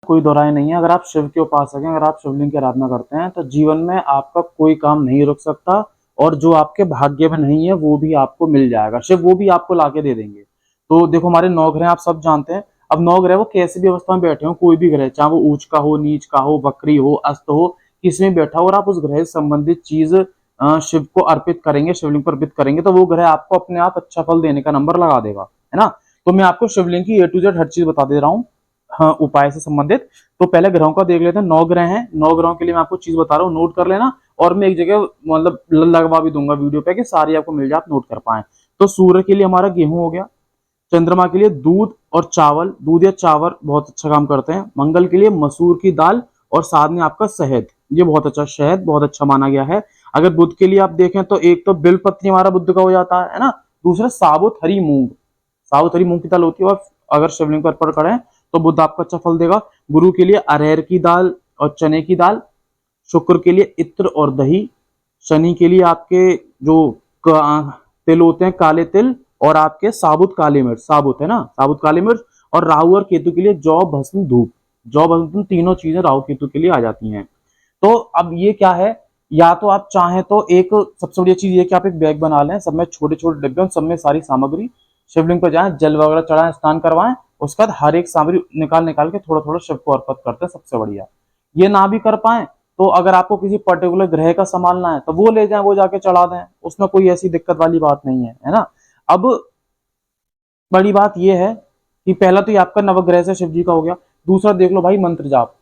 कोई दो राय नहीं है। अगर आप शिव के उपासक हैं, अगर आप शिवलिंग की आराधना करते हैं तो जीवन में आपका कोई काम नहीं रुक सकता, और जो आपके भाग्य में नहीं है वो भी आपको मिल जाएगा। शिव वो भी आपको लाके दे देंगे। तो देखो हमारे 9 ग्रह आप सब जानते हैं। अब 9 ग्रह वो कैसी भी अवस्था में बैठे हो, कोई भी ग्रह, चाहे वो ऊंच का हो, नीच का हो, वक्री हो, अस्त हो, किसी में बैठा हो, और आप उस ग्रह से संबंधित चीज शिव को अर्पित करेंगे, शिवलिंग पर अर्पित करेंगे, तो वो ग्रह आपको अपने आप अच्छा फल देने का नंबर लगा देगा, है ना। तो मैं आपको शिवलिंग की A to Z हर चीज बता दे रहा हूँ, हाँ, उपाय से संबंधित। तो पहले ग्रहों का देख लेते हैं। 9 ग्रह हैं, 9 ग्रहों के लिए मैं आपको चीज बता रहा हूँ, नोट कर लेना। और मैं एक जगह मतलब लगवा भी दूंगा वीडियो पे कि सारी आपको मिल जाए, आप नोट कर पाए। तो सूर्य के लिए हमारा गेहूं हो गया। चंद्रमा के लिए दूध और चावल, दूध या चावल बहुत अच्छा काम करते हैं। मंगल के लिए मसूर की दाल, और साथ में आपका शहद, ये बहुत अच्छा, शहद बहुत अच्छा माना गया है। अगर बुध के लिए आप देखें तो एक तो बिल पत्नी हमारा बुध का हो जाता है ना। दूसरा साबुत हरी मूंग, साबुत हरी मूंग की दाल होती है, और अगर शिवलिंग पर अर्पण करें तो बुध आपको अच्छा फल देगा। गुरु के लिए अरहर की दाल और चने की दाल। शुक्र के लिए इत्र और दही। शनि के लिए आपके जो तिल होते हैं, काले तिल, और आपके साबुत काली मिर्च, साबुत है ना, साबुत काली मिर्च। और राहु और केतु के लिए जौ, भस्म, धूप। जौ, भस्म, धूप तीनों चीजें राहु केतु के लिए आ जाती हैं। तो अब ये क्या है, या तो आप चाहें तो एक सबसे बड़ी चीज ये कि आप एक बैग बना लें, सब में छोटे छोटे डिब्बे, सब में सारी सामग्री, शिवलिंग पर जाएं, जल वगैरह चढ़ाएं, स्नान करवाएं, उसके बाद हर एक सामग्री निकाल निकाल के थोड़ा थोड़ा शिव को अर्पित करते हैं, सबसे बढ़िया। ये ना भी कर पाए तो अगर आपको किसी पर्टिकुलर ग्रह का संभालना है तो वो ले जाएं, वो जाके चढ़ा दें, उसमें कोई ऐसी दिक्कत वाली बात नहीं है ना। अब बड़ी बात यह है कि पहला तो ये आपका नवग्रह से शिव जी का हो गया। दूसरा देख लो भाई, मंत्र जाप।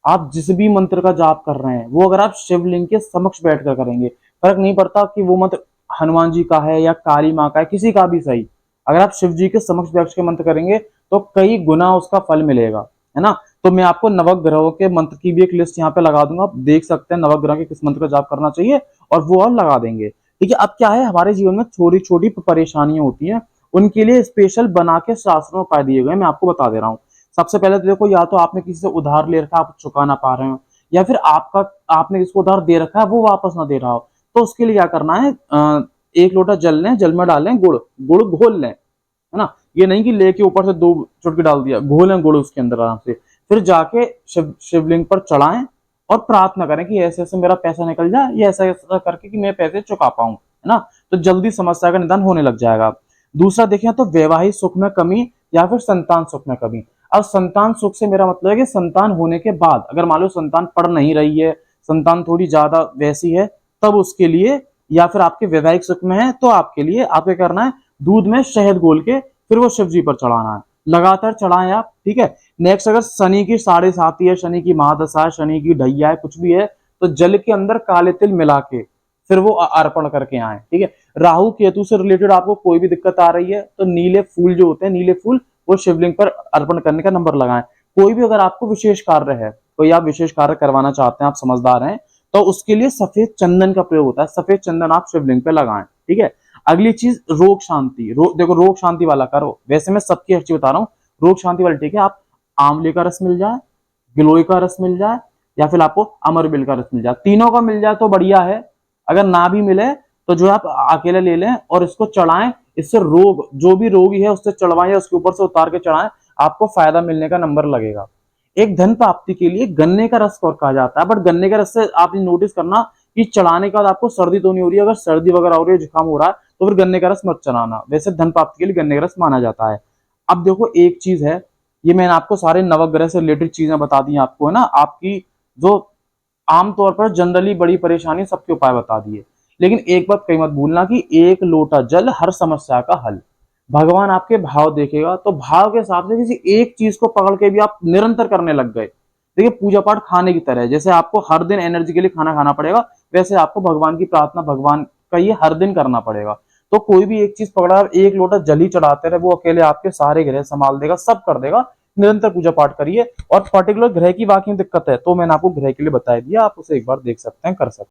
आप जिस भी मंत्र का जाप कर रहे हैं वो अगर आप शिवलिंग के समक्ष बैठकर करेंगे, फर्क नहीं पड़ता कि वो मंत्र हनुमान जी का है या काली माँ का है, किसी का भी सही, अगर आप शिव जी के समक्ष बैठ के मंत्र करेंगे तो कई गुना उसका फल मिलेगा, है ना। तो मैं आपको नवग्रहों के मंत्र की भी एक लिस्ट यहाँ पे लगा दूंगा, आप देख सकते हैं नवग्रह के किस मंत्र का जाप करना चाहिए, और वो आप लगा देंगे। ठीक है। अब क्या है, हमारे जीवन में छोटी छोटी परेशानियां होती हैं, उनके लिए स्पेशल बना के शास्त्रों में उपाय दिए गए, मैं आपको बता दे रहा हूँ। सबसे पहले तो देखो, या तो आपने किसी से उधार ले रखा है, आप चुका ना पा रहे हो, या फिर आपने किसको उधार दे रखा है वो वापस ना दे रहा हो, तो उसके लिए क्या करना है, 1 लोटा जल लें, जल में डालें गुड़, गुड़ घोल लें, है ना। ये नहीं कि लेके ऊपर से 2 चुटकी डाल दिया, घोलें गुड़ उसके अंदर आराम से, फिर जाके शिवलिंग पर चढ़ाएं और प्रार्थना करें कि ऐसे ऐसे मेरा पैसा निकल जाए, या ऐसा ऐसा करके कि मैं पैसे चुका पाऊं, है ना। तो जल्दी समस्या का निदान होने लग जाएगा। दूसरा देखें तो वैवाहिक सुख में कमी या फिर संतान सुख में कमी। अब संतान सुख से मेरा मतलब है कि संतान होने के बाद अगर मान लो संतान पढ़ नहीं रही है, संतान थोड़ी ज्यादा वैसी है, तब उसके लिए, या फिर आपके वैवाहिक सुख में है तो आपके लिए आपको करना है, दूध में शहद घोल के फिर वो शिव जी पर चढ़ाना है, लगातार चढ़ाएं आप। ठीक है। नेक्स्ट, अगर शनि की 7.5 है, शनि की महादशा है, शनि की ढैया है, कुछ भी है, तो जल के अंदर काले तिल मिला के फिर वो अर्पण करके आए। ठीक है। राहु केतु से रिलेटेड आपको कोई भी दिक्कत आ रही है तो नीले फूल जो होते हैं, नीले फूल वो शिवलिंग पर अर्पण करने का नंबर लगाएं। कोई भी अगर आपको विशेष कार्य है, कोई आप विशेष कार्य करवाना चाहते हैं, आप समझदार हैं, तो उसके लिए सफेद चंदन का प्रयोग होता है, सफेद चंदन आप शिवलिंग पे लगाएं। ठीक है। अगली चीज, रोग शांति। देखो रोग शांति वाला करो, वैसे मैं सबकी हर चीज बता रहा हूँ, रोग शांति वाला ठीक है। आप आंवले का रस मिल जाए, गिलोय का रस मिल जाए, या फिर आपको अमरबिल का रस मिल जाए, तीनों का मिल जाए तो बढ़िया है। अगर ना भी मिले तो जो आप अकेले ले लें और इसको चढ़ाएं, इससे रोग, जो भी रोगी है उससे चढ़वाएं या उसके ऊपर से उतार के चढ़ाएं, आपको फायदा मिलने का नंबर लगेगा। एक धन प्राप्ति के लिए गन्ने का रस और कहा जाता है, बट गन्ने का रस से आप नोटिस करना कि चढ़ाने के बाद आपको सर्दी तो नहीं हो रही है, अगर सर्दी वगैरह हो रही है, जुकाम हो रहा है, तो फिर गन्ने का रस मत चढ़ाना, वैसे धन प्राप्ति के लिए गन्ने का रस माना जाता है। अब देखो एक चीज है, ये मैंने आपको सारे नवग्रह से रिलेटेड चीजें बता दी आपको, है ना, आपकी जो आमतौर पर जनरली बड़ी परेशानी, सबके उपाय बता दिए। लेकिन एक बात कहीं मत भूलना कि 1 लोटा जल हर समस्या का हल। भगवान आपके भाव देखेगा, तो भाव के हिसाब से किसी एक चीज को पकड़ के भी आप निरंतर करने लग गए। देखिए पूजा पाठ खाने की तरह है, जैसे आपको हर दिन एनर्जी के लिए खाना खाना पड़ेगा, वैसे आपको भगवान की प्रार्थना, भगवान का ये हर दिन करना पड़ेगा। तो कोई भी एक चीज पकड़ा, 1 लोटा जल ही चढ़ाते रहे, वो अकेले आपके सारे ग्रह संभाल देगा, सब कर देगा। निरंतर पूजा पाठ करिए। और पर्टिकुलर ग्रह की वाकई दिक्कत है तो मैंने आपको ग्रह के लिए बता दिया, आप उसे एक बार देख सकते हैं, कर सकते हैं।